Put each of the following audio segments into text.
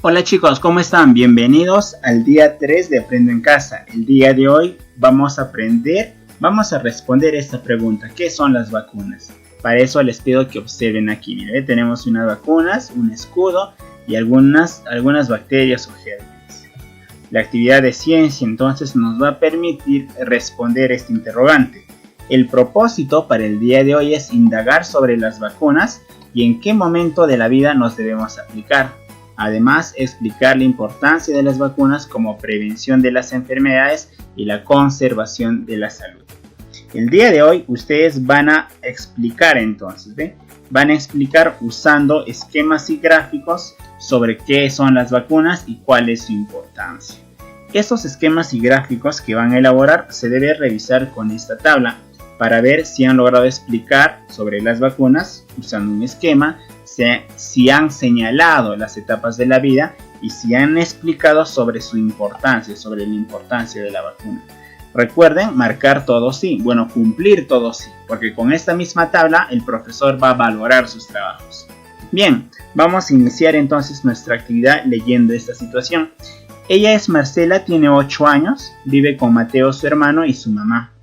Hola chicos, ¿cómo están? Bienvenidos al día 3 de Aprendo en Casa. El día de hoy vamos a responder esta pregunta: ¿qué son las vacunas? Para eso les pido que observen aquí. Miren, tenemos unas vacunas, un escudo y algunas bacterias o gérmenes. La actividad de ciencia entonces nos va a permitir responder este interrogante. El propósito para el día de hoy es indagar sobre las vacunas y en qué momento de la vida nos debemos aplicar. Además, explicar la importancia de las vacunas como prevención de las enfermedades y la conservación de la salud. El día de hoy ustedes van a explicar entonces, ¿ven? Van a explicar usando esquemas y gráficos sobre qué son las vacunas y cuál es su importancia. Estos esquemas y gráficos que van a elaborar se debe revisar con esta tabla para ver si han logrado explicar sobre las vacunas usando un esquema, si han señalado las etapas de la vida y si han explicado sobre su importancia, sobre la importancia de la vacuna. Recuerden marcar todo sí, cumplir todo sí, porque con esta misma tabla el profesor va a valorar sus trabajos. Bien, vamos a iniciar entonces nuestra actividad leyendo esta situación. Ella es Marcela, tiene 8 años, vive con Mateo, su hermano, y su mamá.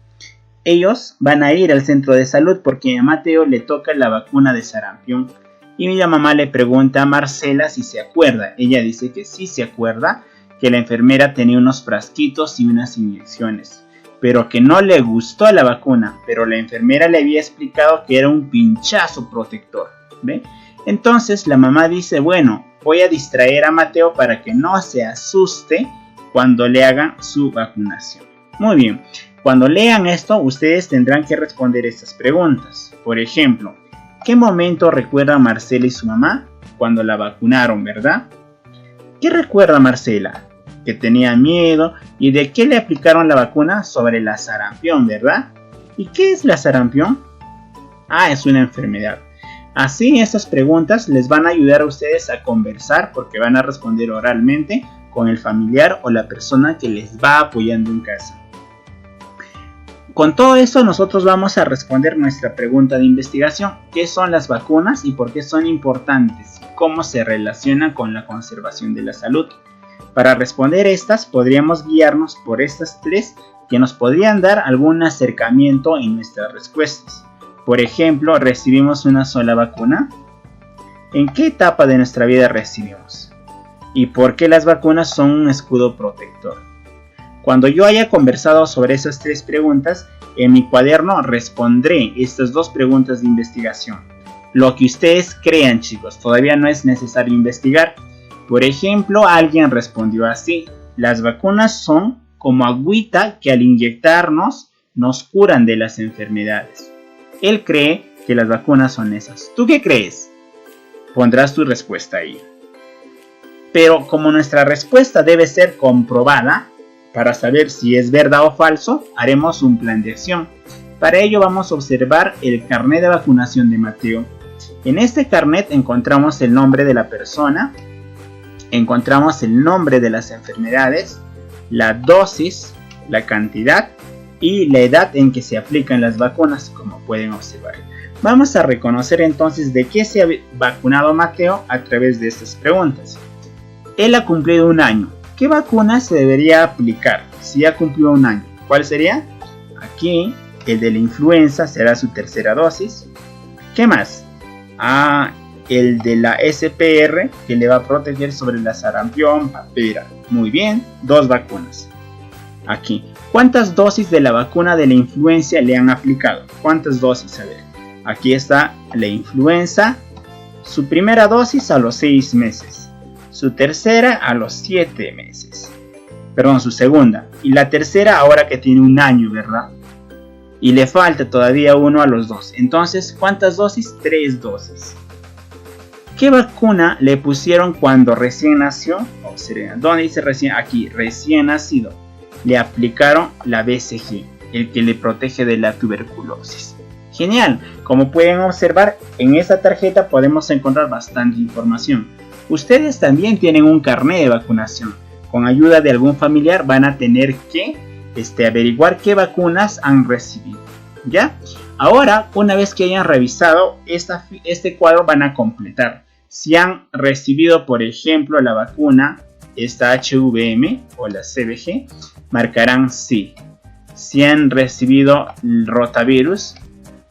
Ellos van a ir al centro de salud porque a Mateo le toca la vacuna de sarampión. Y la mamá le pregunta a Marcela si se acuerda. Ella dice que sí se acuerda, que la enfermera tenía unos frasquitos y unas inyecciones, pero que no le gustó la vacuna, pero la enfermera le había explicado que era un pinchazo protector. ¿Ve? Entonces la mamá dice, voy a distraer a Mateo para que no se asuste cuando le hagan su vacunación. Muy bien, cuando lean esto ustedes tendrán que responder estas preguntas. Por ejemplo, ¿qué momento recuerda Marcela y su mamá cuando la vacunaron, verdad? ¿Qué recuerda Marcela? Que tenía miedo. ¿Y de qué le aplicaron la vacuna? Sobre la sarampión, ¿verdad? ¿Y qué es la sarampión? Es una enfermedad. Así estas preguntas les van a ayudar a ustedes a conversar porque van a responder oralmente con el familiar o la persona que les va apoyando en casa. Con todo esto nosotros vamos a responder nuestra pregunta de investigación. ¿Qué son las vacunas y por qué son importantes? ¿Cómo se relacionan con la conservación de la salud? Para responder estas podríamos guiarnos por estas tres que nos podrían dar algún acercamiento en nuestras respuestas. Por ejemplo, ¿recibimos una sola vacuna? ¿En qué etapa de nuestra vida recibimos? ¿Y por qué las vacunas son un escudo protector? Cuando yo haya conversado sobre esas tres preguntas, en mi cuaderno respondré estas dos preguntas de investigación. Lo que ustedes crean, chicos, todavía no es necesario investigar. Por ejemplo, alguien respondió así: las vacunas son como agüita que al inyectarnos nos curan de las enfermedades. Él cree que las vacunas son esas. ¿Tú qué crees? Pondrás tu respuesta ahí. Pero como nuestra respuesta debe ser comprobada, para saber si es verdad o falso, haremos un plan de acción. Para ello vamos a observar el carnet de vacunación de Mateo. En este carnet encontramos el nombre de la persona, encontramos el nombre de las enfermedades, la dosis, la cantidad y la edad en que se aplican las vacunas, como pueden observar. Vamos a reconocer entonces de qué se ha vacunado Mateo a través de estas preguntas. Él ha cumplido 1 año. ¿Qué vacuna se debería aplicar si ha cumplido 1 año? ¿Cuál sería? Aquí, el de la influenza será su tercera dosis. ¿Qué más? El de la SPR, que le va a proteger sobre la sarampión, papera. Muy bien, 2 vacunas. Aquí, ¿cuántas dosis de la vacuna de la influenza le han aplicado? ¿Cuántas dosis? A ver, aquí está la influenza. Su primera dosis a los 6 meses. Su tercera a los 7 meses. Perdón, su segunda. Y la tercera ahora que tiene 1 año, ¿verdad? Y le falta todavía 1 a los 2. Entonces, ¿cuántas dosis? 3 dosis. ¿Qué vacuna le pusieron cuando recién nació? Observen, ¿dónde dice recién? Aquí, recién nacido. Le aplicaron la BCG, el que le protege de la tuberculosis. Genial. Como pueden observar, en esta tarjeta podemos encontrar bastante información. Ustedes también tienen un carnet de vacunación. Con ayuda de algún familiar van a tener que averiguar qué vacunas han recibido. ¿Ya? Ahora, una vez que hayan revisado este cuadro, van a completar. Si han recibido, por ejemplo, la vacuna, esta HVM o la CBG, marcarán sí. Si han recibido el rotavirus,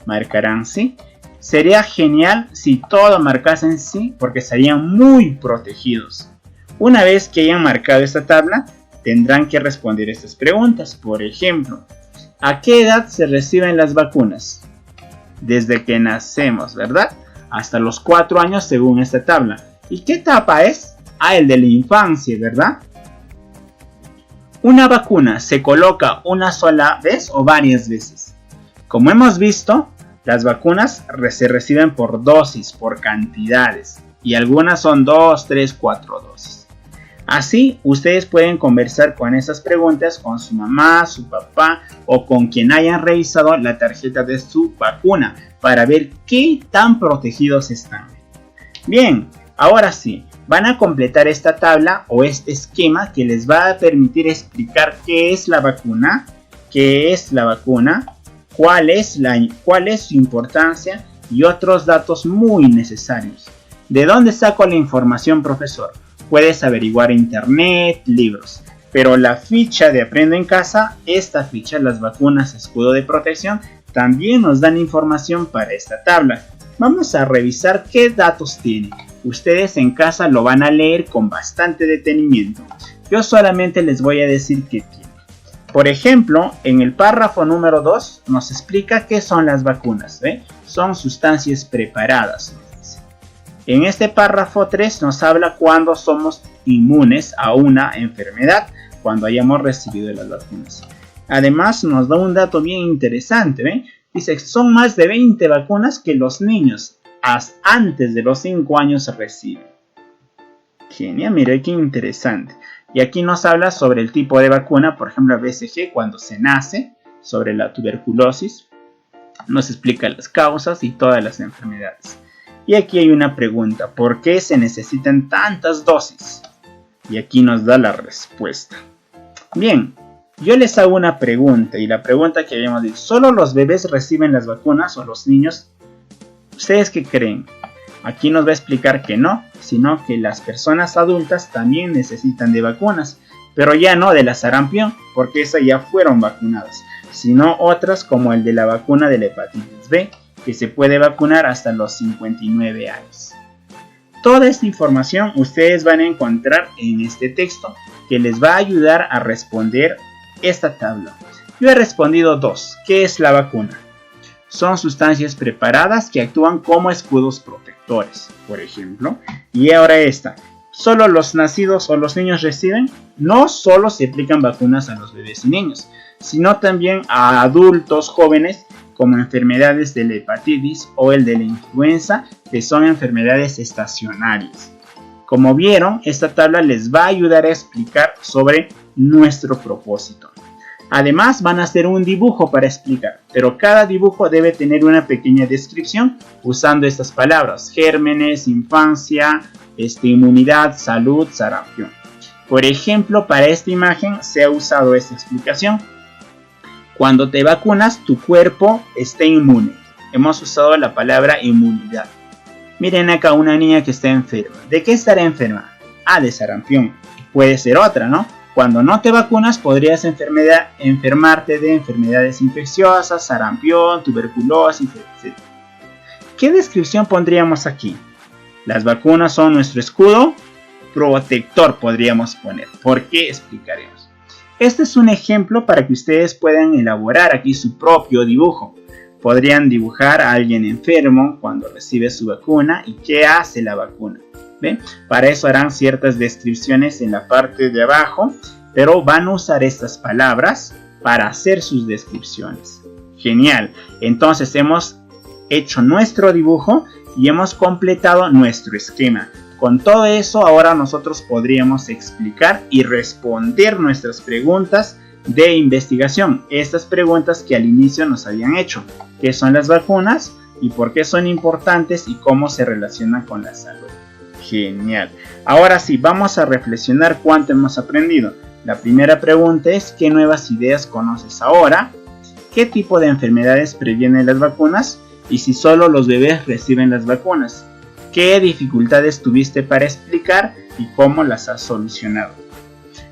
marcarán sí. Sería genial si todos marcasen sí, porque estarían muy protegidos. Una vez que hayan marcado esta tabla, tendrán que responder estas preguntas. Por ejemplo, ¿a qué edad se reciben las vacunas? Desde que nacemos, ¿verdad? Hasta los 4 años según esta tabla. ¿Y qué etapa es? El de la infancia, ¿verdad? ¿Una vacuna se coloca una sola vez o varias veces? Como hemos visto, las vacunas se reciben por dosis, por cantidades. Y algunas son 2, 3, 4 dosis. Así, ustedes pueden conversar con esas preguntas con su mamá, su papá o con quien hayan revisado la tarjeta de su vacuna para ver qué tan protegidos están. Bien, ahora sí, van a completar esta tabla o este esquema que les va a permitir explicar qué es la vacuna, cuál es su importancia y otros datos muy necesarios. ¿De dónde saco la información, profesor? Puedes averiguar en internet, libros, pero la ficha de Aprendo en Casa, esta ficha, las vacunas escudo de protección, también nos dan información para esta tabla. Vamos a revisar qué datos tiene. Ustedes en casa lo van a leer con bastante detenimiento. Yo solamente les voy a decir qué tiene. Por ejemplo, en el párrafo número 2 nos explica qué son las vacunas. Son sustancias preparadas. En este párrafo 3 nos habla cuando somos inmunes a una enfermedad, cuando hayamos recibido las vacunas. Además nos da un dato bien interesante. Dice que son más de 20 vacunas que los niños antes de los 5 años reciben. Genial, mira qué interesante. Y aquí nos habla sobre el tipo de vacuna, por ejemplo BCG cuando se nace, sobre la tuberculosis. Nos explica las causas y todas las enfermedades. Y aquí hay una pregunta, ¿por qué se necesitan tantas dosis? Y aquí nos da la respuesta. Bien, yo les hago una pregunta y la pregunta que habíamos dicho, ¿solo los bebés reciben las vacunas o los niños? ¿Ustedes qué creen? Aquí nos va a explicar que no, sino que las personas adultas también necesitan de vacunas, pero ya no de la sarampión, porque esas ya fueron vacunadas, sino otras como el de la vacuna de la hepatitis B, que se puede vacunar hasta los 59 años. Toda esta información ustedes van a encontrar en este texto que les va a ayudar a responder esta tabla. Yo he respondido 2. ¿Qué es la vacuna? Son sustancias preparadas que actúan como escudos protectores, por ejemplo. Y ahora esta. ¿Solo los nacidos o los niños reciben? No solo se aplican vacunas a los bebés y niños, sino también a adultos jóvenes como enfermedades de la hepatitis o el de la influenza, que son enfermedades estacionarias. Como vieron, esta tabla les va a ayudar a explicar sobre nuestro propósito. Además van a hacer un dibujo para explicar, pero cada dibujo debe tener una pequeña descripción usando estas palabras: gérmenes, infancia, inmunidad, salud, sarampión. Por ejemplo, para esta imagen se ha usado esta explicación. Cuando te vacunas, tu cuerpo está inmune. Hemos usado la palabra inmunidad. Miren acá una niña que está enferma. ¿De qué estará enferma? De sarampión. Puede ser otra, ¿no? Cuando no te vacunas podrías enfermarte de enfermedades infecciosas, sarampión, tuberculosis, etc. ¿Qué descripción pondríamos aquí? Las vacunas son nuestro escudo protector, podríamos poner. ¿Por qué? Explicaremos. Este es un ejemplo para que ustedes puedan elaborar aquí su propio dibujo. Podrían dibujar a alguien enfermo cuando recibe su vacuna y qué hace la vacuna. ¿Ven? Para eso harán ciertas descripciones en la parte de abajo, pero van a usar estas palabras para hacer sus descripciones. Genial. Entonces hemos hecho nuestro dibujo y hemos completado nuestro esquema. Con todo eso, ahora nosotros podríamos explicar y responder nuestras preguntas de investigación. Estas preguntas que al inicio nos habían hecho. ¿Qué son las vacunas? ¿Y por qué son importantes? ¿Y cómo se relacionan con la salud? Genial. Ahora sí, vamos a reflexionar cuánto hemos aprendido. La primera pregunta es: ¿qué nuevas ideas conoces ahora? ¿Qué tipo de enfermedades previenen las vacunas? Y si solo los bebés reciben las vacunas. qué dificultades tuviste para explicar y cómo las has solucionado.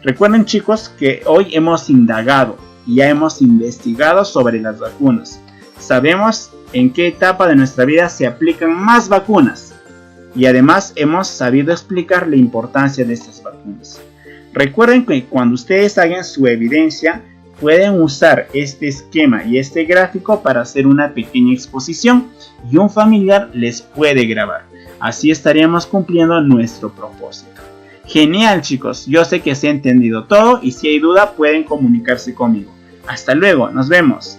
Recuerden, chicos, que hoy hemos indagado y ya hemos investigado sobre las vacunas. Sabemos en qué etapa de nuestra vida se aplican más vacunas y además hemos sabido explicar la importancia de estas vacunas. Recuerden que cuando ustedes hagan su evidencia, pueden usar este esquema y este gráfico para hacer una pequeña exposición y un familiar les puede grabar. Así estaríamos cumpliendo nuestro propósito. Genial, chicos, yo sé que se ha entendido todo y si hay duda pueden comunicarse conmigo. Hasta luego, nos vemos.